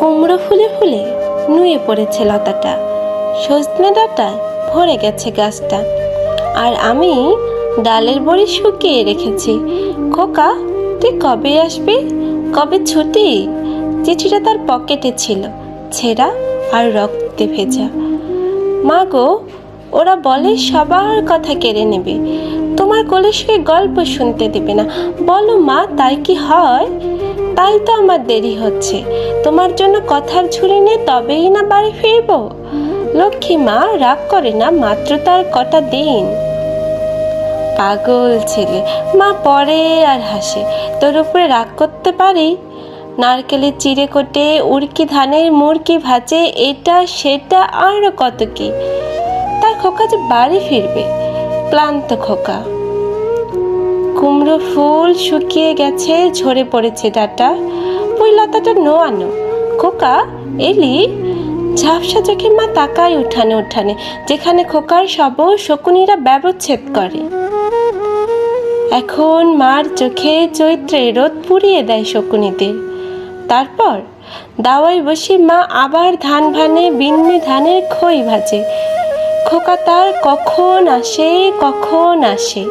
কুমড়ো ফুলে ফুলে নুয়ে পড়েছে লতাটা, সজনে ডাঁটায় ভরে গেছে গাছটা। আর আমি ডালের বড়ি শুকিয়ে রেখেছি। খোকা, তুই কবে আসবি? কবে ছুটি? চিঠিটা তার পকেটে ছিল, ছেঁড়া আর রক্তে ভেজা। মা গো, ওরা বলে সবার কথা কেড়ে নেবে, তোমার কোলে শুয়ে গল্প শুনতে দেবে না। বলো মা, তাই কি হয়? তাই তো আমার দেরি হচ্ছে, তোমার জন্য কথার ঝুড়ি নিয়ে তবেই না বাড়ি ফিরবো। লক্ষ্মী মা, রাগ করে না, মাত্র তার কটা দিন। পাগল ছেলে, মা পড়ে আর হাসে। তোর উপরে রাগ করতে পারি? নারকেলের চিড়ে কোটে, উড়কি ধানের মুড়কি ভাজে, এটা সেটা আরও কত কি। তার খোকা যে বাড়ি ফিরবে, ক্লান্ত খোকা। কুমড়ো ফুল শুকিয়ে গেছে, ঝরে পড়েছে ডাঁটা, ওই লতাটা নোয়ানো। খোকা, এলি? ঝাপসা চোখে মা তাকায় উঠানে উঠানে, যেখানে খোকার সব শকুনিরা ব্যবচ্ছেদ করে। এখন মার চোখে চৈত্রে রোদ পুড়িয়ে দেয় শকুনিদের। তারপর দাওয়ায় বসে মা আবার ধান ভানে, বিন্নি ধানের খই ভাজে। খোকা তার কখন আসে, কখন আসে।